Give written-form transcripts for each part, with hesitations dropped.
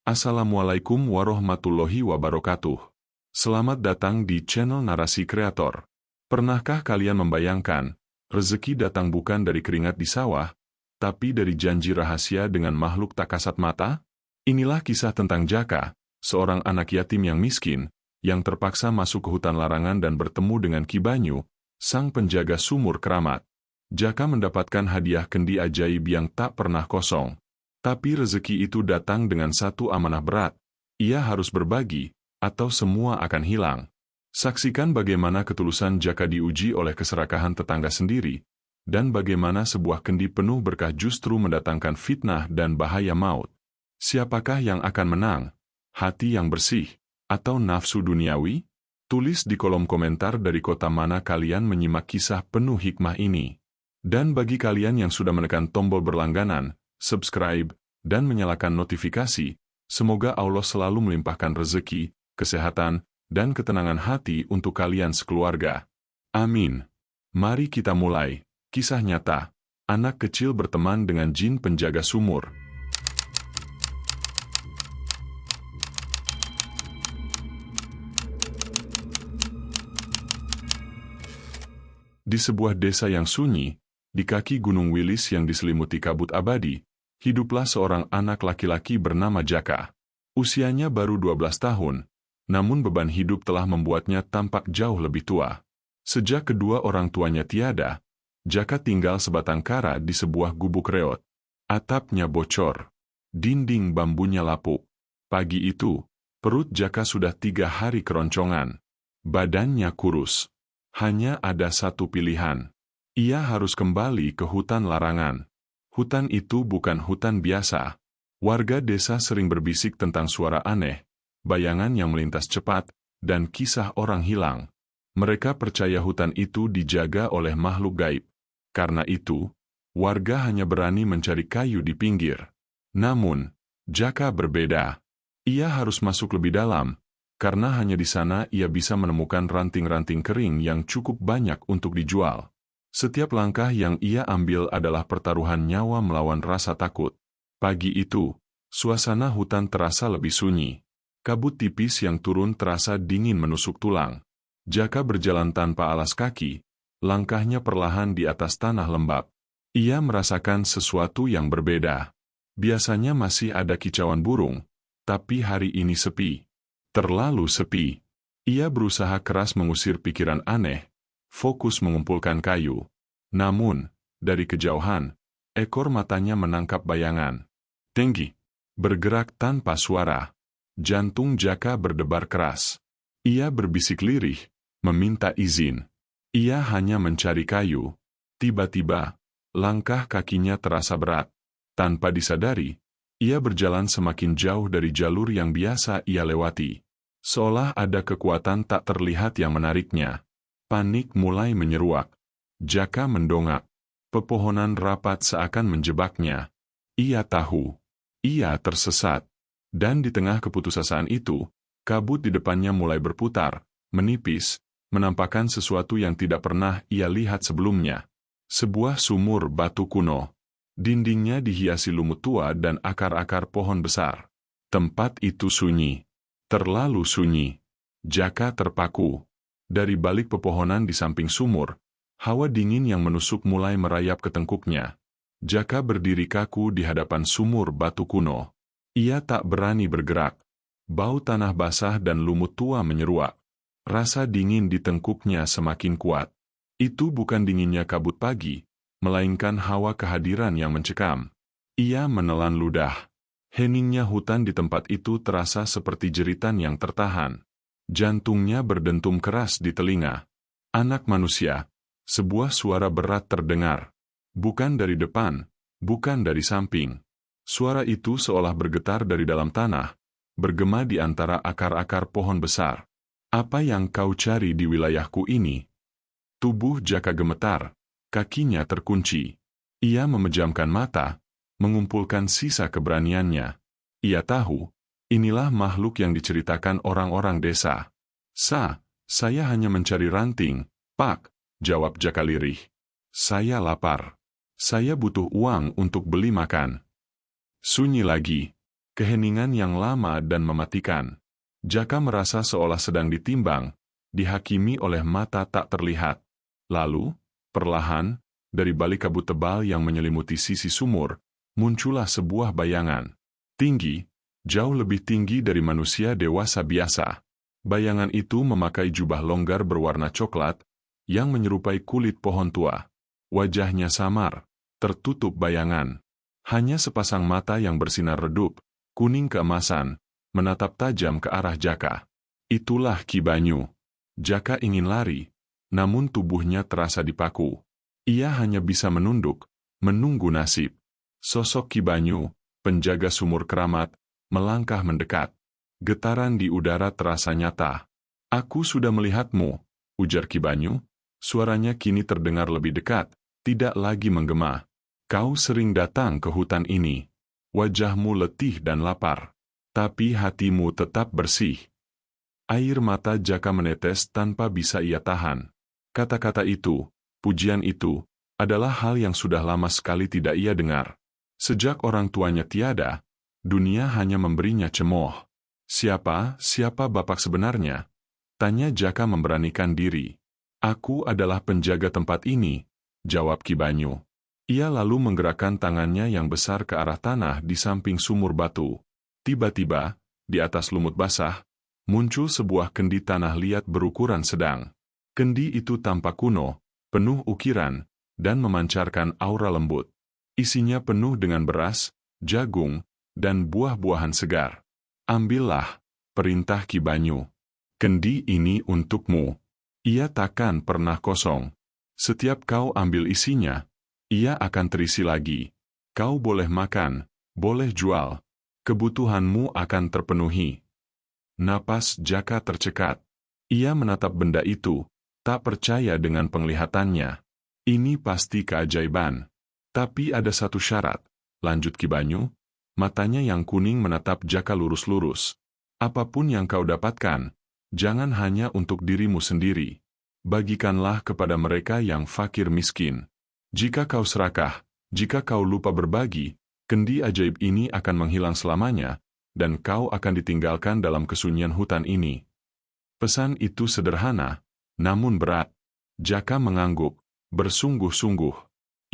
Assalamualaikum warahmatullahi wabarakatuh. Selamat datang di channel Narasi Kreator. Pernahkah kalian membayangkan, rezeki datang bukan dari keringat di sawah, tapi dari janji rahasia dengan makhluk tak kasat mata? Inilah kisah tentang Jaka, seorang anak yatim yang miskin, yang terpaksa masuk ke hutan larangan dan bertemu dengan Ki Banyu, sang penjaga sumur keramat. Jaka mendapatkan hadiah kendi ajaib yang tak pernah kosong. Tapi rezeki itu datang dengan satu amanah berat. Ia harus berbagi, atau semua akan hilang. Saksikan bagaimana ketulusan Jaka diuji oleh keserakahan tetangga sendiri, dan bagaimana sebuah kendi penuh berkah justru mendatangkan fitnah dan bahaya maut. Siapakah yang akan menang? Hati yang bersih, atau nafsu duniawi? Tulis di kolom komentar dari kota mana kalian menyimak kisah penuh hikmah ini. Dan bagi kalian yang sudah menekan tombol berlangganan, subscribe, dan menyalakan notifikasi, semoga Allah selalu melimpahkan rezeki, kesehatan, dan ketenangan hati untuk kalian sekeluarga. Amin. Mari kita mulai. Kisah nyata. Anak kecil berteman dengan jin penjaga sumur. Di sebuah desa yang sunyi, di kaki Gunung Wilis yang diselimuti kabut abadi, hiduplah seorang anak laki-laki bernama Jaka. Usianya baru 12 tahun, namun beban hidup telah membuatnya tampak jauh lebih tua. Sejak kedua orang tuanya tiada, Jaka tinggal sebatang kara di sebuah gubuk reot. Atapnya bocor, dinding bambunya lapuk. Pagi itu, perut Jaka sudah 3 hari keroncongan. Badannya kurus. Hanya ada satu pilihan. Ia harus kembali ke hutan larangan. Hutan itu bukan hutan biasa. Warga desa sering berbisik tentang suara aneh, bayangan yang melintas cepat, dan kisah orang hilang. Mereka percaya hutan itu dijaga oleh makhluk gaib. Karena itu, warga hanya berani mencari kayu di pinggir. Namun, Jaka berbeda. Ia harus masuk lebih dalam, karena hanya di sana ia bisa menemukan ranting-ranting kering yang cukup banyak untuk dijual. Setiap langkah yang ia ambil adalah pertaruhan nyawa melawan rasa takut. Pagi itu, suasana hutan terasa lebih sunyi. Kabut tipis yang turun terasa dingin menusuk tulang. Jaka berjalan tanpa alas kaki, langkahnya perlahan di atas tanah lembab. Ia merasakan sesuatu yang berbeda. Biasanya masih ada kicauan burung, tapi hari ini sepi. Terlalu sepi. Ia berusaha keras mengusir pikiran aneh, fokus mengumpulkan kayu. Namun, dari kejauhan, ekor matanya menangkap bayangan. Tinggi. Bergerak tanpa suara. Jantung Jaka berdebar keras. Ia berbisik lirih, meminta izin. Ia hanya mencari kayu. Tiba-tiba, langkah kakinya terasa berat. Tanpa disadari, ia berjalan semakin jauh dari jalur yang biasa ia lewati. Seolah ada kekuatan tak terlihat yang menariknya. Panik mulai menyeruak. Jaka mendongak. Pepohonan rapat seakan menjebaknya. Ia tahu. Ia tersesat. Dan di tengah keputusasaan itu, kabut di depannya mulai berputar, menipis, menampakkan sesuatu yang tidak pernah ia lihat sebelumnya. Sebuah sumur batu kuno. Dindingnya dihiasi lumut tua dan akar-akar pohon besar. Tempat itu sunyi. Terlalu sunyi. Jaka terpaku. Dari balik pepohonan di samping sumur, hawa dingin yang menusuk mulai merayap ke tengkuknya. Jaka berdiri kaku di hadapan sumur batu kuno. Ia tak berani bergerak. Bau tanah basah dan lumut tua menyeruak. Rasa dingin di tengkuknya semakin kuat. Itu bukan dinginnya kabut pagi, melainkan hawa kehadiran yang mencekam. Ia menelan ludah. Heningnya hutan di tempat itu terasa seperti jeritan yang tertahan. Jantungnya berdentum keras di telinga. Anak manusia. Sebuah suara berat terdengar. Bukan dari depan, bukan dari samping. Suara itu seolah bergetar dari dalam tanah, bergema di antara akar-akar pohon besar. Apa yang kau cari di wilayahku ini? Tubuh Jaka gemetar, kakinya terkunci. Ia memejamkan mata, mengumpulkan sisa keberaniannya. Ia tahu, inilah makhluk yang diceritakan orang-orang desa. Saya hanya mencari ranting, Pak, jawab Jaka lirih. Saya lapar. Saya butuh uang untuk beli makan. Sunyi lagi. Keheningan yang lama dan mematikan. Jaka merasa seolah sedang ditimbang, dihakimi oleh mata tak terlihat. Lalu, perlahan, dari balik kabut tebal yang menyelimuti sisi sumur, muncullah sebuah bayangan. Tinggi, jauh lebih tinggi dari manusia dewasa biasa. Bayangan itu memakai jubah longgar berwarna coklat, yang menyerupai kulit pohon tua. Wajahnya samar, tertutup bayangan. Hanya sepasang mata yang bersinar redup, kuning keemasan, menatap tajam ke arah Jaka. Itulah Ki Banyu. Jaka ingin lari, namun tubuhnya terasa dipaku. Ia hanya bisa menunduk, menunggu nasib. Sosok Ki Banyu, penjaga sumur keramat, melangkah mendekat. Getaran di udara terasa nyata. "Aku sudah melihatmu," ujar Ki Banyu. Suaranya kini terdengar lebih dekat, tidak lagi menggema. "Kau sering datang ke hutan ini. Wajahmu letih dan lapar. Tapi hatimu tetap bersih." Air mata Jaka menetes tanpa bisa ia tahan. Kata-kata itu, pujian itu, adalah hal yang sudah lama sekali tidak ia dengar. Sejak orang tuanya tiada, dunia hanya memberinya cemooh. Siapa bapak sebenarnya?" tanya Jaka memberanikan diri. "Aku adalah penjaga tempat ini," jawab Ki Banyu. Ia lalu menggerakkan tangannya yang besar ke arah tanah di samping sumur batu. Tiba-tiba, di atas lumut basah, muncul sebuah kendi tanah liat berukuran sedang. Kendi itu tampak kuno, penuh ukiran, dan memancarkan aura lembut. Isinya penuh dengan beras, jagung, dan buah-buahan segar. "Ambillah," perintah Ki Banyu. "Kendi ini untukmu. Ia takkan pernah kosong. Setiap kau ambil isinya, ia akan terisi lagi. Kau boleh makan, boleh jual. Kebutuhanmu akan terpenuhi." Napas Jaka tercekat. Ia menatap benda itu, tak percaya dengan penglihatannya. "Ini pasti keajaiban. Tapi ada satu syarat," lanjut Ki Banyu. Matanya yang kuning menatap Jaka lurus-lurus. "Apapun yang kau dapatkan, jangan hanya untuk dirimu sendiri. Bagikanlah kepada mereka yang fakir miskin. Jika kau serakah, jika kau lupa berbagi, kendi ajaib ini akan menghilang selamanya, dan kau akan ditinggalkan dalam kesunyian hutan ini." Pesan itu sederhana, namun berat. Jaka mengangguk, bersungguh-sungguh.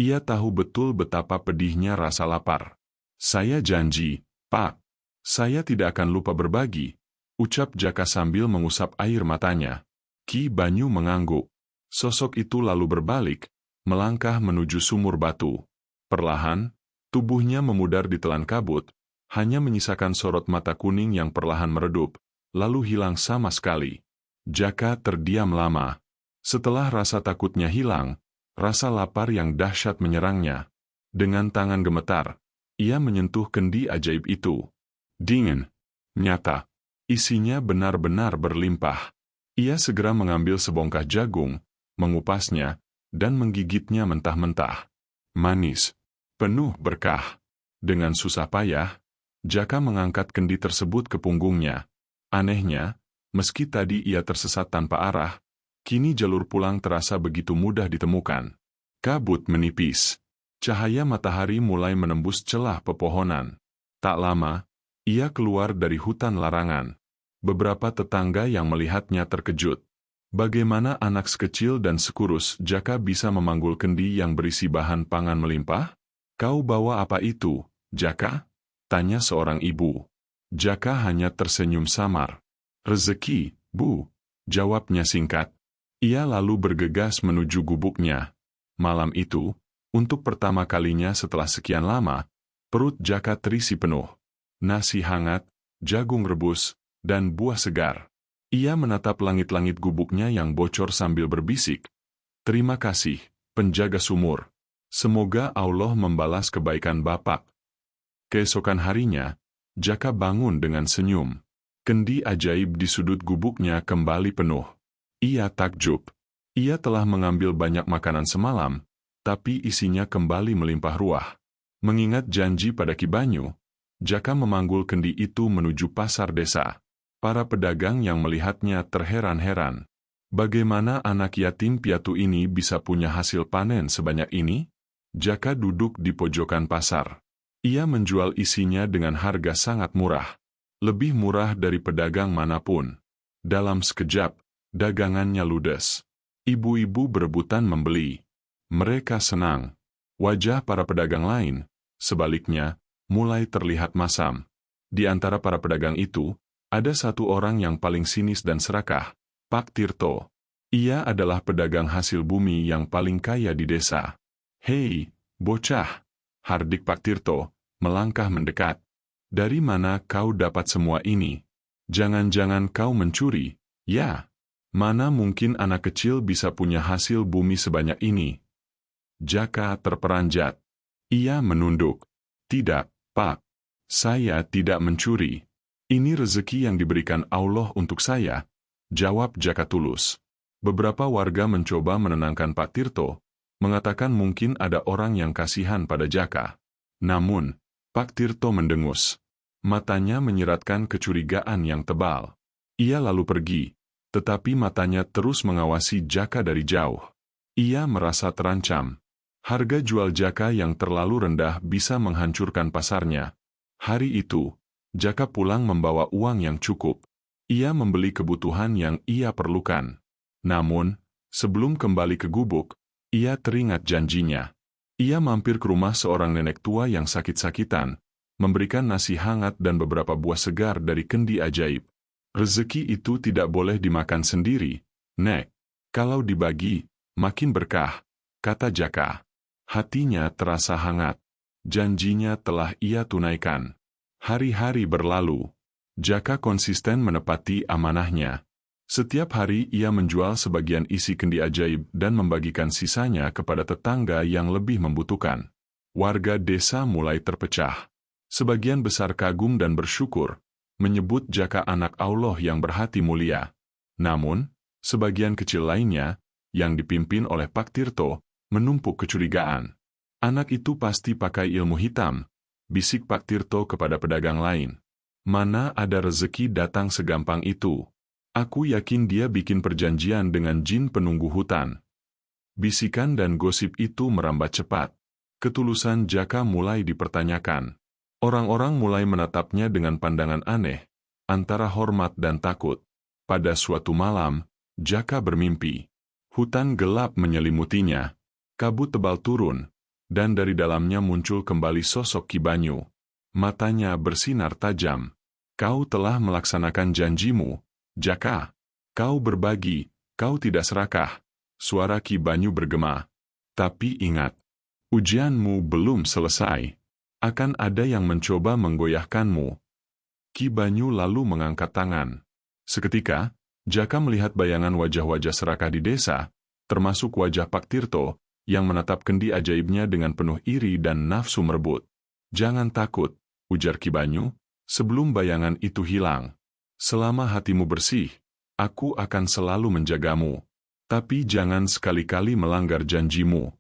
Ia tahu betul betapa pedihnya rasa lapar. "Saya janji, Pak. Saya tidak akan lupa berbagi," ucap Jaka sambil mengusap air matanya. Ki Banyu mengangguk. Sosok itu lalu berbalik, melangkah menuju sumur batu. Perlahan, tubuhnya memudar di telan kabut, hanya menyisakan sorot mata kuning yang perlahan meredup, lalu hilang sama sekali. Jaka terdiam lama. Setelah rasa takutnya hilang, rasa lapar yang dahsyat menyerangnya. Dengan tangan gemetar, ia menyentuh kendi ajaib itu. Dingin, nyata. Isinya benar-benar berlimpah. Ia segera mengambil sebongkah jagung, mengupasnya, dan menggigitnya mentah-mentah. Manis, penuh berkah. Dengan susah payah, Jaka mengangkat kendi tersebut ke punggungnya. Anehnya, meski tadi ia tersesat tanpa arah, kini jalur pulang terasa begitu mudah ditemukan. Kabut menipis. Cahaya matahari mulai menembus celah pepohonan. Tak lama, ia keluar dari hutan larangan. Beberapa tetangga yang melihatnya terkejut. Bagaimana anak sekecil dan sekurus Jaka bisa memanggul kendi yang berisi bahan pangan melimpah? "Kau bawa apa itu, Jaka?" tanya seorang ibu. Jaka hanya tersenyum samar. "Rezeki, Bu," jawabnya singkat. Ia lalu bergegas menuju gubuknya. Malam itu, untuk pertama kalinya setelah sekian lama, perut Jaka terisi penuh. Nasi hangat, jagung rebus, dan buah segar. Ia menatap langit-langit gubuknya yang bocor sambil berbisik, "Terima kasih, penjaga sumur. Semoga Allah membalas kebaikan Bapak." Keesokan harinya, Jaka bangun dengan senyum. Kendi ajaib di sudut gubuknya kembali penuh. Ia takjub. Ia telah mengambil banyak makanan semalam, tapi isinya kembali melimpah ruah. Mengingat janji pada Ki Banyu, Jaka memanggul kendi itu menuju pasar desa. Para pedagang yang melihatnya terheran-heran. Bagaimana anak yatim piatu ini bisa punya hasil panen sebanyak ini? Jaka duduk di pojokan pasar. Ia menjual isinya dengan harga sangat murah. Lebih murah dari pedagang manapun. Dalam sekejap, dagangannya ludes. Ibu-ibu berebutan membeli. Mereka senang. Wajah para pedagang lain, sebaliknya, mulai terlihat masam. Di antara para pedagang itu, ada satu orang yang paling sinis dan serakah, Pak Tirto. Ia adalah pedagang hasil bumi yang paling kaya di desa. "Hei, bocah!" hardik Pak Tirto, melangkah mendekat. "Dari mana kau dapat semua ini? Jangan-jangan kau mencuri, ya? Mana mungkin anak kecil bisa punya hasil bumi sebanyak ini?" Jaka terperanjat. Ia menunduk. "Tidak, Pak. Saya tidak mencuri. Ini rezeki yang diberikan Allah untuk saya," jawab Jaka tulus. Beberapa warga mencoba menenangkan Pak Tirto, mengatakan mungkin ada orang yang kasihan pada Jaka. Namun, Pak Tirto mendengus. Matanya menyiratkan kecurigaan yang tebal. Ia lalu pergi, tetapi matanya terus mengawasi Jaka dari jauh. Ia merasa terancam. Harga jual Jaka yang terlalu rendah bisa menghancurkan pasarnya. Hari itu, Jaka pulang membawa uang yang cukup. Ia membeli kebutuhan yang ia perlukan. Namun, sebelum kembali ke gubuk, ia teringat janjinya. Ia mampir ke rumah seorang nenek tua yang sakit-sakitan, memberikan nasi hangat dan beberapa buah segar dari kendi ajaib. "Rezeki itu tidak boleh dimakan sendiri, Nek. Kalau dibagi, makin berkah," kata Jaka. Hatinya terasa hangat. Janjinya telah ia tunaikan. Hari-hari berlalu. Jaka konsisten menepati amanahnya. Setiap hari ia menjual sebagian isi kendi ajaib dan membagikan sisanya kepada tetangga yang lebih membutuhkan. Warga desa mulai terpecah. Sebagian besar kagum dan bersyukur, menyebut Jaka anak Allah yang berhati mulia. Namun, sebagian kecil lainnya, yang dipimpin oleh Pak Tirto, menumpuk kecurigaan. "Anak itu pasti pakai ilmu hitam," bisik Pak Tirto kepada pedagang lain. "Mana ada rezeki datang segampang itu? Aku yakin dia bikin perjanjian dengan jin penunggu hutan." Bisikan dan gosip itu merambat cepat. Ketulusan Jaka mulai dipertanyakan. Orang-orang mulai menatapnya dengan pandangan aneh, antara hormat dan takut. Pada suatu malam, Jaka bermimpi. Hutan gelap menyelimutinya. Kabut tebal turun, dan dari dalamnya muncul kembali sosok Ki Banyu. Matanya bersinar tajam. "Kau telah melaksanakan janjimu, Jaka. Kau berbagi, kau tidak serakah," suara Ki Banyu bergema. "Tapi ingat, ujianmu belum selesai. Akan ada yang mencoba menggoyahkanmu." Ki Banyu lalu mengangkat tangan. Seketika, Jaka melihat bayangan wajah-wajah serakah di desa, termasuk wajah Pak Tirto, yang menatap kendi ajaibnya dengan penuh iri dan nafsu merebut. "Jangan takut," ujar Ki Banyu, "sebelum bayangan itu hilang. Selama hatimu bersih, aku akan selalu menjagamu. Tapi jangan sekali-kali melanggar janjimu."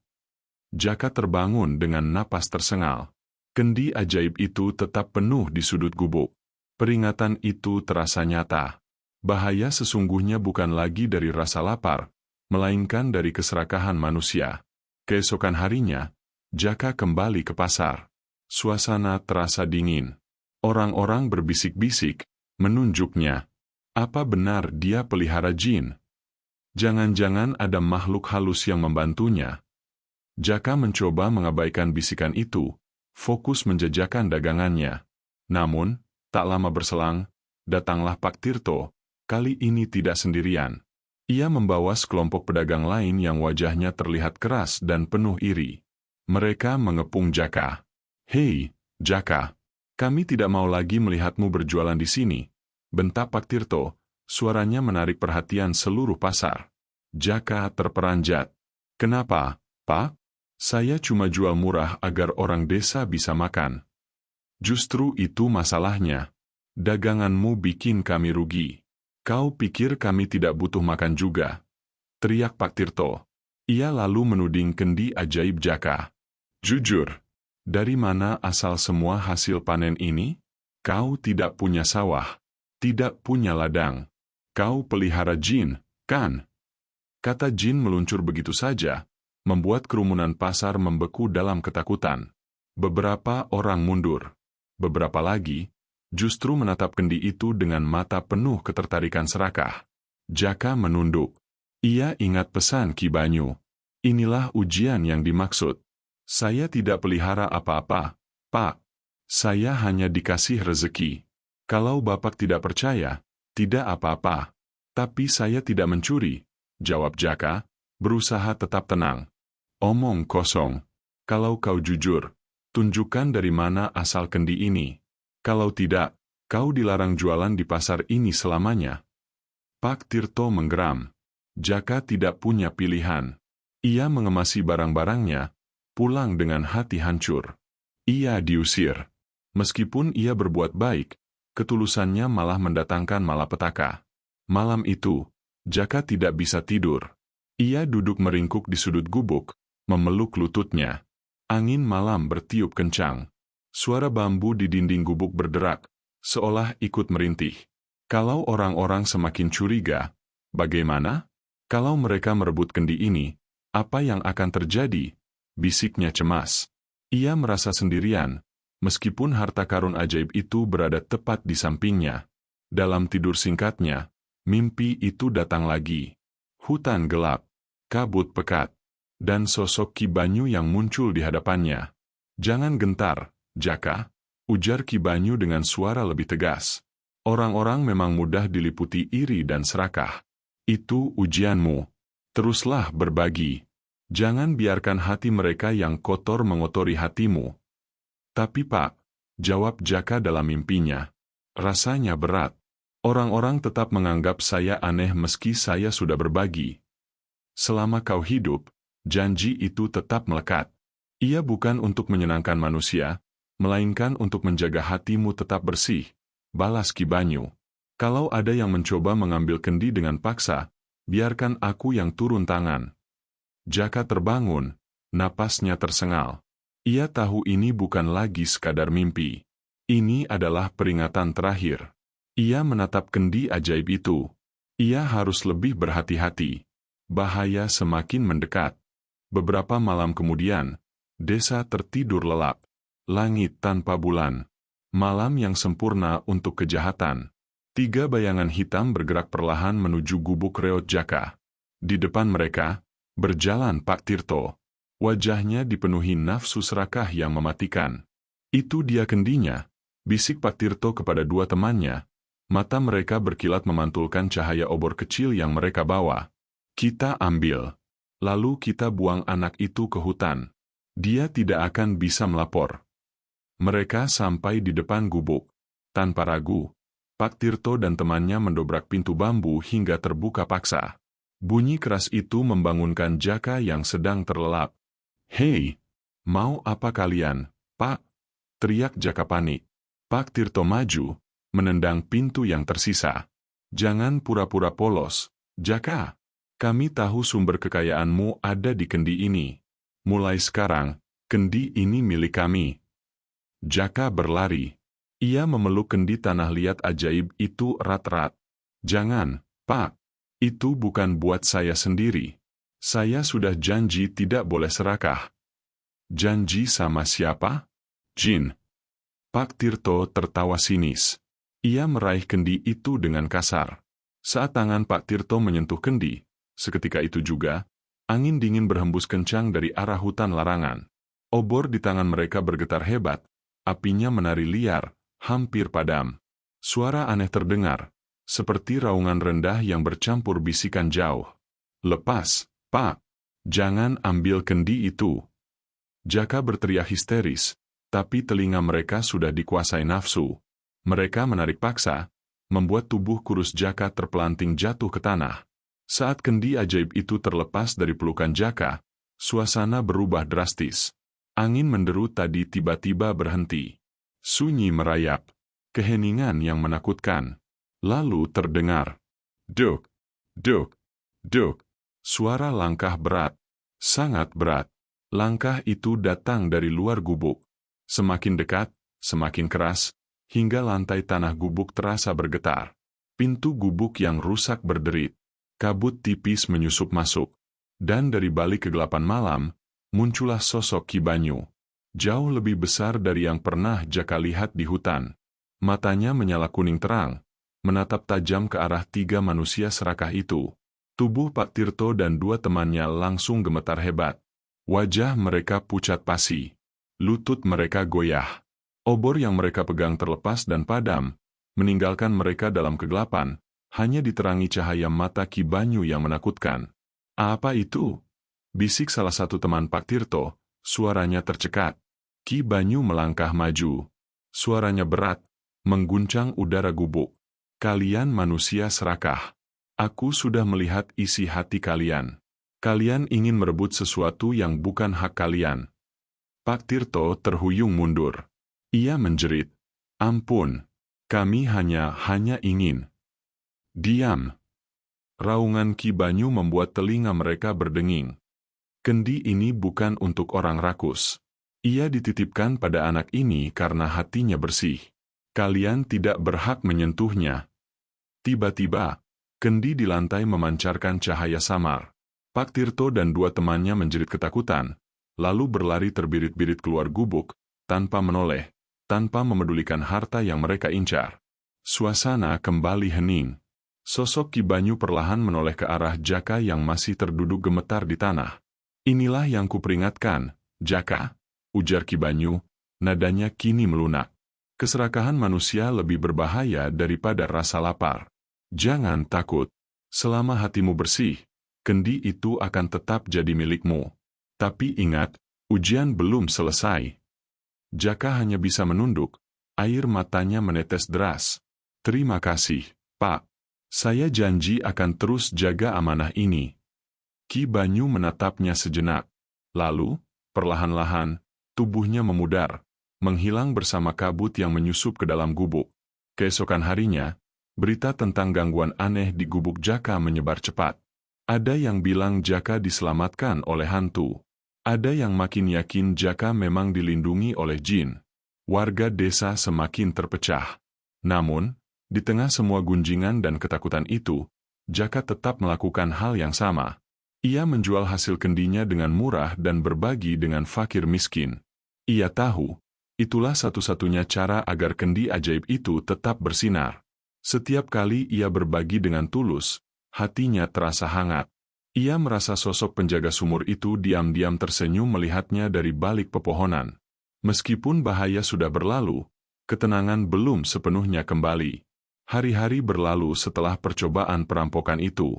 Jaka terbangun dengan napas tersengal. Kendi ajaib itu tetap penuh di sudut gubuk. Peringatan itu terasa nyata. Bahaya sesungguhnya bukan lagi dari rasa lapar, melainkan dari keserakahan manusia. Keesokan harinya, Jaka kembali ke pasar. Suasana terasa dingin. Orang-orang berbisik-bisik, menunjuknya. Apa benar dia pelihara jin? Jangan-jangan ada makhluk halus yang membantunya. Jaka mencoba mengabaikan bisikan itu, fokus menjajakan dagangannya. Namun, tak lama berselang, datanglah Pak Tirto, kali ini tidak sendirian. Ia membawa sekelompok pedagang lain yang wajahnya terlihat keras dan penuh iri. Mereka mengepung Jaka. "Hei, Jaka, kami tidak mau lagi melihatmu berjualan di sini," bentak Pak Tirto, suaranya menarik perhatian seluruh pasar. Jaka terperanjat. "Kenapa, Pak? Saya cuma jual murah agar orang desa bisa makan." "Justru itu masalahnya. Daganganmu bikin kami rugi. Kau pikir kami tidak butuh makan juga?" teriak Pak Tirto. Ia lalu menuding kendi ajaib Jaka. "Jujur, dari mana asal semua hasil panen ini? Kau tidak punya sawah, tidak punya ladang. Kau pelihara jin, kan?" Kata jin meluncur begitu saja, membuat kerumunan pasar membeku dalam ketakutan. Beberapa orang mundur. Beberapa lagi, justru menatap kendi itu dengan mata penuh ketertarikan serakah. Jaka menunduk. Ia ingat pesan Ki Banyu. Inilah ujian yang dimaksud. Saya tidak pelihara apa-apa, Pak. Saya hanya dikasih rezeki. Kalau Bapak tidak percaya, tidak apa-apa. Tapi saya tidak mencuri, jawab Jaka, berusaha tetap tenang. Omong kosong. Kalau kau jujur, tunjukkan dari mana asal kendi ini. Kalau tidak, kau dilarang jualan di pasar ini selamanya. Pak Tirto menggeram. Jaka tidak punya pilihan. Ia mengemasi barang-barangnya, pulang dengan hati hancur. Ia diusir. Meskipun ia berbuat baik, ketulusannya malah mendatangkan malapetaka. Malam itu, Jaka tidak bisa tidur. Ia duduk meringkuk di sudut gubuk, memeluk lututnya. Angin malam bertiup kencang. Suara bambu di dinding gubuk berderak, seolah ikut merintih. Kalau orang-orang semakin curiga, bagaimana? Kalau mereka merebut kendi ini, apa yang akan terjadi? Bisiknya cemas. Ia merasa sendirian, meskipun harta karun ajaib itu berada tepat di sampingnya. Dalam tidur singkatnya, mimpi itu datang lagi. Hutan gelap, kabut pekat, dan sosok Ki Banyu yang muncul di hadapannya. Jangan gentar, Jaka, ujar Ki Banyu dengan suara lebih tegas. Orang-orang memang mudah diliputi iri dan serakah. Itu ujianmu. Teruslah berbagi. Jangan biarkan hati mereka yang kotor mengotori hatimu. Tapi Pak, jawab Jaka dalam mimpinya. Rasanya berat. Orang-orang tetap menganggap saya aneh meski saya sudah berbagi. Selama kau hidup, janji itu tetap melekat. Ia bukan untuk menyenangkan manusia, melainkan untuk menjaga hatimu tetap bersih, balas Ki Banyu. Kalau ada yang mencoba mengambil kendi dengan paksa, biarkan aku yang turun tangan. Jaka terbangun, napasnya tersengal. Ia tahu ini bukan lagi sekadar mimpi. Ini adalah peringatan terakhir. Ia menatap kendi ajaib itu. Ia harus lebih berhati-hati. Bahaya semakin mendekat. Beberapa malam kemudian, desa tertidur lelap. Langit tanpa bulan. Malam yang sempurna untuk kejahatan. 3 bayangan hitam bergerak perlahan menuju gubuk reot Jaka. Di depan mereka, berjalan Pak Tirto. Wajahnya dipenuhi nafsu serakah yang mematikan. Itu dia kendinya, bisik Pak Tirto kepada 2 temannya. Mata mereka berkilat memantulkan cahaya obor kecil yang mereka bawa. Kita ambil. Lalu kita buang anak itu ke hutan. Dia tidak akan bisa melapor. Mereka sampai di depan gubuk. Tanpa ragu, Pak Tirto dan temannya mendobrak pintu bambu hingga terbuka paksa. Bunyi keras itu membangunkan Jaka yang sedang terlelap. "Hei, mau apa kalian, Pak?" teriak Jaka panik. Pak Tirto maju, menendang pintu yang tersisa. "Jangan pura-pura polos, Jaka. Kami tahu sumber kekayaanmu ada di kendi ini. Mulai sekarang, kendi ini milik kami." Jaka berlari. Ia memeluk kendi tanah liat ajaib itu erat-erat. "Jangan, Pak. Itu bukan buat saya sendiri. Saya sudah janji tidak boleh serakah." "Janji sama siapa? Jin." Pak Tirto tertawa sinis. Ia meraih kendi itu dengan kasar. Saat tangan Pak Tirto menyentuh kendi, seketika itu juga, angin dingin berhembus kencang dari arah hutan larangan. Obor di tangan mereka bergetar hebat, apinya menari liar, hampir padam. Suara aneh terdengar, seperti raungan rendah yang bercampur bisikan jauh. "Lepas, Pak! Jangan ambil kendi itu!" Jaka berteriak histeris, tapi telinga mereka sudah dikuasai nafsu. Mereka menarik paksa, membuat tubuh kurus Jaka terpelanting jatuh ke tanah. Saat kendi ajaib itu terlepas dari pelukan Jaka, suasana berubah drastis. Angin menderu tadi tiba-tiba berhenti. Sunyi merayap, keheningan yang menakutkan. Lalu terdengar, duk, duk, duk, suara langkah berat, sangat berat. Langkah itu datang dari luar gubuk. Semakin dekat, semakin keras, hingga lantai tanah gubuk terasa bergetar. Pintu gubuk yang rusak berderit. Kabut tipis menyusup masuk. Dan dari balik kegelapan malam, muncullah sosok Ki Banyu. Jauh lebih besar dari yang pernah Jaka lihat di hutan. Matanya menyala kuning terang, menatap tajam ke arah 3 manusia serakah itu. Tubuh Pak Tirto dan 2 temannya langsung gemetar hebat. Wajah mereka pucat pasi. Lutut mereka goyah. Obor yang mereka pegang terlepas dan padam, meninggalkan mereka dalam kegelapan, hanya diterangi cahaya mata Ki Banyu yang menakutkan. "Apa itu?" bisik salah satu teman Pak Tirto, suaranya tercekat. Ki Banyu melangkah maju. Suaranya berat, mengguncang udara gubuk. "Kalian manusia serakah. Aku sudah melihat isi hati kalian. Kalian ingin merebut sesuatu yang bukan hak kalian." Pak Tirto terhuyung mundur. Ia menjerit, "Ampun, kami hanya ingin." "Diam!" Raungan Ki Banyu membuat telinga mereka berdenging. "Kendi ini bukan untuk orang rakus. Ia dititipkan pada anak ini karena hatinya bersih. Kalian tidak berhak menyentuhnya." Tiba-tiba, kendi di lantai memancarkan cahaya samar. Pak Tirto dan 2 temannya menjerit ketakutan, lalu berlari terbirit-birit keluar gubuk, tanpa menoleh, tanpa memedulikan harta yang mereka incar. Suasana kembali hening. Sosok Ki Banyu perlahan menoleh ke arah Jaka yang masih terduduk gemetar di tanah. "Inilah yang kuperingatkan, Jaka," ujar Ki Banyu, nadanya kini melunak. "Keserakahan manusia lebih berbahaya daripada rasa lapar. Jangan takut. Selama hatimu bersih, kendi itu akan tetap jadi milikmu. Tapi ingat, ujian belum selesai." Jaka hanya bisa menunduk, air matanya menetes deras. "Terima kasih, Pak. Saya janji akan terus jaga amanah ini." Ki Banyu menatapnya sejenak. Lalu, perlahan-lahan, tubuhnya memudar, menghilang bersama kabut yang menyusup ke dalam gubuk. Keesokan harinya, berita tentang gangguan aneh di gubuk Jaka menyebar cepat. Ada yang bilang Jaka diselamatkan oleh hantu. Ada yang makin yakin Jaka memang dilindungi oleh jin. Warga desa semakin terpecah. Namun, di tengah semua gunjingan dan ketakutan itu, Jaka tetap melakukan hal yang sama. Ia menjual hasil kendinya dengan murah dan berbagi dengan fakir miskin. Ia tahu, itulah satu-satunya cara agar kendi ajaib itu tetap bersinar. Setiap kali ia berbagi dengan tulus, hatinya terasa hangat. Ia merasa sosok penjaga sumur itu diam-diam tersenyum melihatnya dari balik pepohonan. Meskipun bahaya sudah berlalu, ketenangan belum sepenuhnya kembali. Hari-hari berlalu setelah percobaan perampokan itu.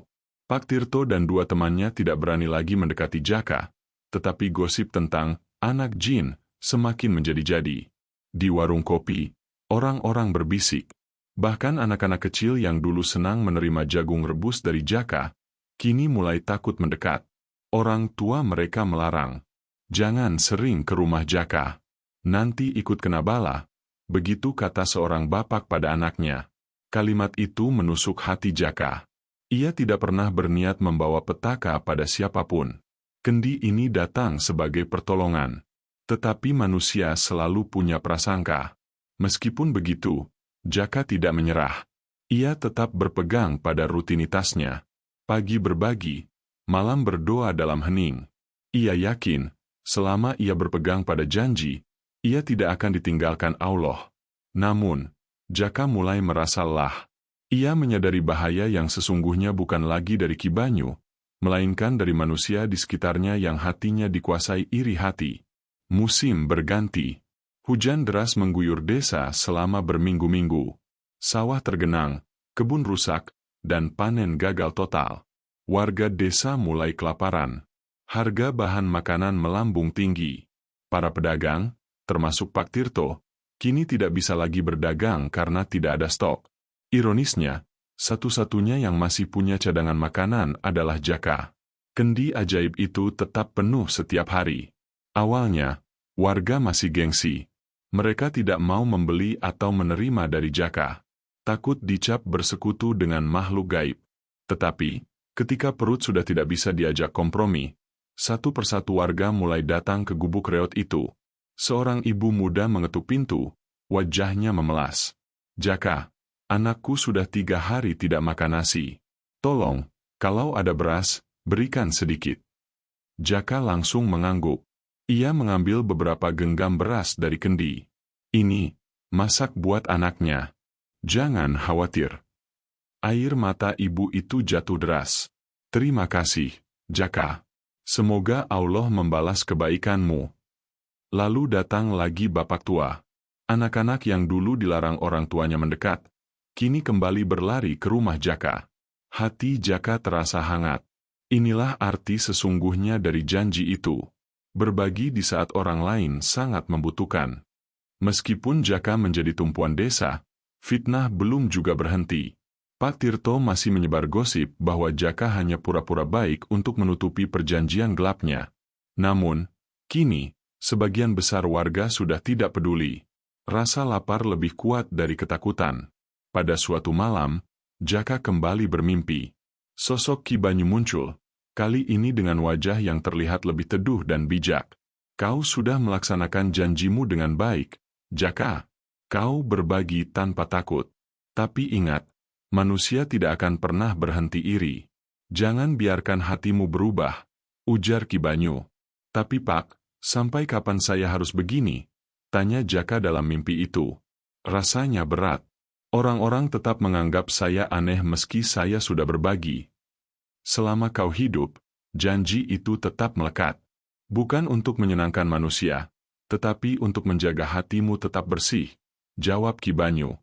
Pak Tirto dan 2 temannya tidak berani lagi mendekati Jaka, tetapi gosip tentang anak jin semakin menjadi-jadi. Di warung kopi, orang-orang berbisik. Bahkan anak-anak kecil yang dulu senang menerima jagung rebus dari Jaka, kini mulai takut mendekat. Orang tua mereka melarang, "Jangan sering ke rumah Jaka. Nanti ikut kena bala." Begitu kata seorang bapak pada anaknya. Kalimat itu menusuk hati Jaka. Ia tidak pernah berniat membawa petaka pada siapapun. Kendi ini datang sebagai pertolongan. Tetapi manusia selalu punya prasangka. Meskipun begitu, Jaka tidak menyerah. Ia tetap berpegang pada rutinitasnya. Pagi berbagi, malam berdoa dalam hening. Ia yakin, selama ia berpegang pada janji, ia tidak akan ditinggalkan Allah. Namun, Jaka mulai merasa lelah. Ia menyadari bahaya yang sesungguhnya bukan lagi dari Ki Banyu, melainkan dari manusia di sekitarnya yang hatinya dikuasai iri hati. Musim berganti. Hujan deras mengguyur desa selama berminggu-minggu. Sawah tergenang, kebun rusak, dan panen gagal total. Warga desa mulai kelaparan. Harga bahan makanan melambung tinggi. Para pedagang, termasuk Pak Tirto, kini tidak bisa lagi berdagang karena tidak ada stok. Ironisnya, satu-satunya yang masih punya cadangan makanan adalah Jaka. Kendi ajaib itu tetap penuh setiap hari. Awalnya, warga masih gengsi. Mereka tidak mau membeli atau menerima dari Jaka. Takut dicap bersekutu dengan makhluk gaib. Tetapi, ketika perut sudah tidak bisa diajak kompromi, satu persatu warga mulai datang ke gubuk reot itu. Seorang ibu muda mengetuk pintu, wajahnya memelas. "Jaka, anakku sudah 3 hari tidak makan nasi. Tolong, kalau ada beras, berikan sedikit." Jaka langsung mengangguk. Ia mengambil beberapa genggam beras dari kendi. Ini, masak buat anaknya. Jangan khawatir. Air mata ibu itu jatuh deras. Terima kasih, Jaka. Semoga Allah membalas kebaikanmu. Lalu datang lagi bapak tua. Anak-anak yang dulu dilarang orang tuanya mendekat, kini kembali berlari ke rumah Jaka. Hati Jaka terasa hangat. Inilah arti sesungguhnya dari janji itu. Berbagi di saat orang lain sangat membutuhkan. Meskipun Jaka menjadi tumpuan desa, fitnah belum juga berhenti. Pak Tirto masih menyebar gosip bahwa Jaka hanya pura-pura baik untuk menutupi perjanjian gelapnya. Namun, kini, sebagian besar warga sudah tidak peduli. Rasa lapar lebih kuat dari ketakutan. Pada suatu malam, Jaka kembali bermimpi. Sosok Ki Banyu muncul, kali ini dengan wajah yang terlihat lebih teduh dan bijak. Kau sudah melaksanakan janjimu dengan baik, Jaka. Kau berbagi tanpa takut. Tapi ingat, manusia tidak akan pernah berhenti iri. Jangan biarkan hatimu berubah, ujar Ki Banyu. Tapi Pak, sampai kapan saya harus begini? Tanya Jaka dalam mimpi itu. Rasanya berat. Orang-orang tetap menganggap saya aneh meski saya sudah berbagi. Selama kau hidup, janji itu tetap melekat. Bukan untuk menyenangkan manusia, tetapi untuk menjaga hatimu tetap bersih, jawab Ki Banyu.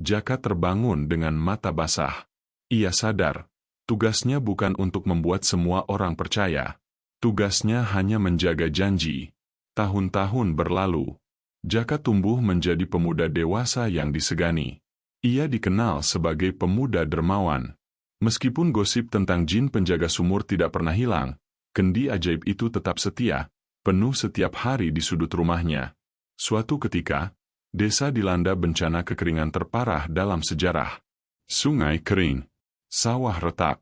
Jaka terbangun dengan mata basah. Ia sadar, tugasnya bukan untuk membuat semua orang percaya. Tugasnya hanya menjaga janji. Tahun-tahun berlalu. Jaka tumbuh menjadi pemuda dewasa yang disegani. Ia dikenal sebagai pemuda dermawan. Meskipun gosip tentang jin penjaga sumur tidak pernah hilang, kendi ajaib itu tetap setia, penuh setiap hari di sudut rumahnya. Suatu ketika, desa dilanda bencana kekeringan terparah dalam sejarah. Sungai kering, sawah retak,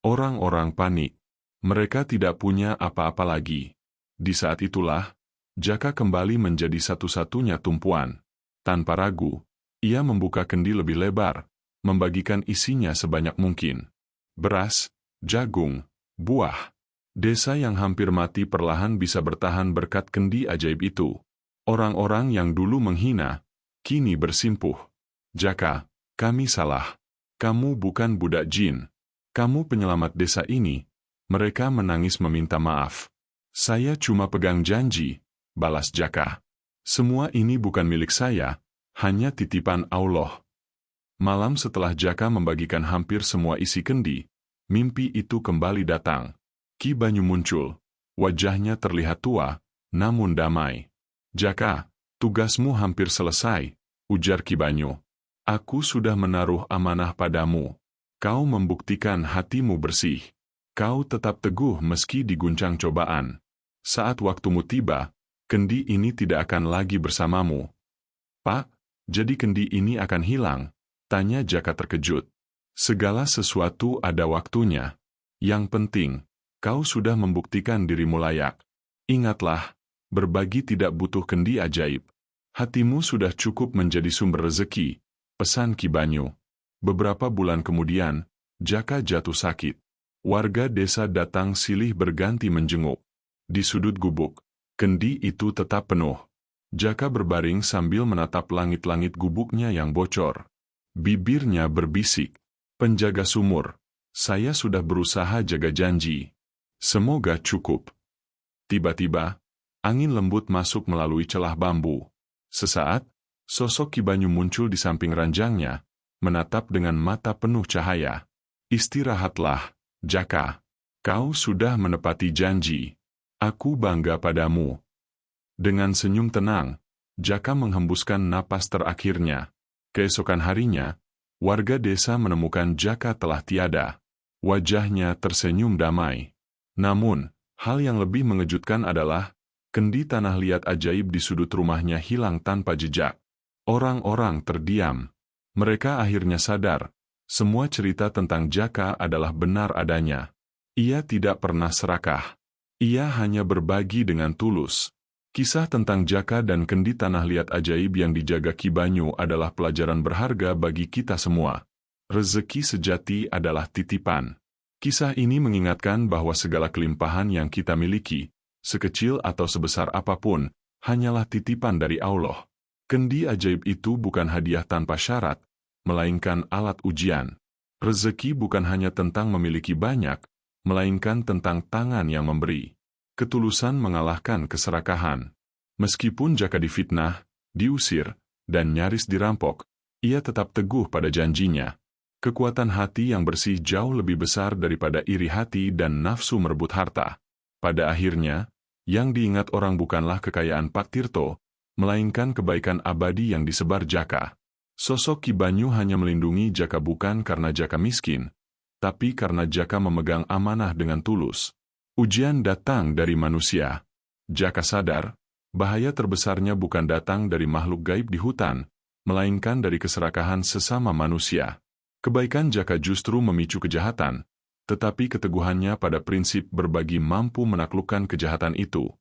orang-orang panik. Mereka tidak punya apa-apa lagi. Di saat itulah, Jaka kembali menjadi satu-satunya tumpuan. Tanpa ragu, ia membuka kendi lebih lebar, membagikan isinya sebanyak mungkin. Beras, jagung, buah. Desa yang hampir mati perlahan bisa bertahan berkat kendi ajaib itu. Orang-orang yang dulu menghina, kini bersimpuh. Jaka, kami salah. Kamu bukan budak jin. Kamu penyelamat desa ini. Mereka menangis meminta maaf. Saya cuma pegang janji, balas Jaka. Semua ini bukan milik saya, hanya titipan Allah. Malam setelah Jaka membagikan hampir semua isi kendi, mimpi itu kembali datang. Ki Banyu muncul. Wajahnya terlihat tua, namun damai. Jaka, tugasmu hampir selesai, ujar Ki Banyu. Aku sudah menaruh amanah padamu. Kau membuktikan hatimu bersih. Kau tetap teguh meski diguncang cobaan. Saat waktumu tiba, kendi ini tidak akan lagi bersamamu. Pak, jadi kendi ini akan hilang? Tanya Jaka terkejut. Segala sesuatu ada waktunya. Yang penting, kau sudah membuktikan dirimu layak. Ingatlah, berbagi tidak butuh kendi ajaib. Hatimu sudah cukup menjadi sumber rezeki, pesan Ki Banyu. Beberapa bulan kemudian, Jaka jatuh sakit. Warga desa datang silih berganti menjenguk. Di sudut gubuk, kendi itu tetap penuh. Jaka berbaring sambil menatap langit-langit gubuknya yang bocor. Bibirnya berbisik, penjaga sumur, saya sudah berusaha jaga janji. Semoga cukup. Tiba-tiba, angin lembut masuk melalui celah bambu. Sesaat, sosok Ki Banyu muncul di samping ranjangnya, menatap dengan mata penuh cahaya. Istirahatlah, Jaka. Kau sudah menepati janji. Aku bangga padamu. Dengan senyum tenang, Jaka menghembuskan napas terakhirnya. Keesokan harinya, warga desa menemukan Jaka telah tiada. Wajahnya tersenyum damai. Namun, hal yang lebih mengejutkan adalah, kendi tanah liat ajaib di sudut rumahnya hilang tanpa jejak. Orang-orang terdiam. Mereka akhirnya sadar, semua cerita tentang Jaka adalah benar adanya. Ia tidak pernah serakah. Ia hanya berbagi dengan tulus. Kisah tentang Jaka dan kendi tanah liat ajaib yang dijaga Ki Banyu adalah pelajaran berharga bagi kita semua. Rezeki sejati adalah titipan. Kisah ini mengingatkan bahwa segala kelimpahan yang kita miliki, sekecil atau sebesar apapun, hanyalah titipan dari Allah. Kendi ajaib itu bukan hadiah tanpa syarat, melainkan alat ujian. Rezeki bukan hanya tentang memiliki banyak, melainkan tentang tangan yang memberi. Ketulusan mengalahkan keserakahan. Meskipun Jaka difitnah, diusir, dan nyaris dirampok, ia tetap teguh pada janjinya. Kekuatan hati yang bersih jauh lebih besar daripada iri hati dan nafsu merebut harta. Pada akhirnya, yang diingat orang bukanlah kekayaan Pak Tirto, melainkan kebaikan abadi yang disebar Jaka. Sosok Ki Banyu hanya melindungi Jaka bukan karena Jaka miskin, tapi karena Jaka memegang amanah dengan tulus. Ujian datang dari manusia. Jaka sadar, bahaya terbesarnya bukan datang dari makhluk gaib di hutan, melainkan dari keserakahan sesama manusia. Kebaikan Jaka justru memicu kejahatan, tetapi keteguhannya pada prinsip berbagi mampu menaklukkan kejahatan itu.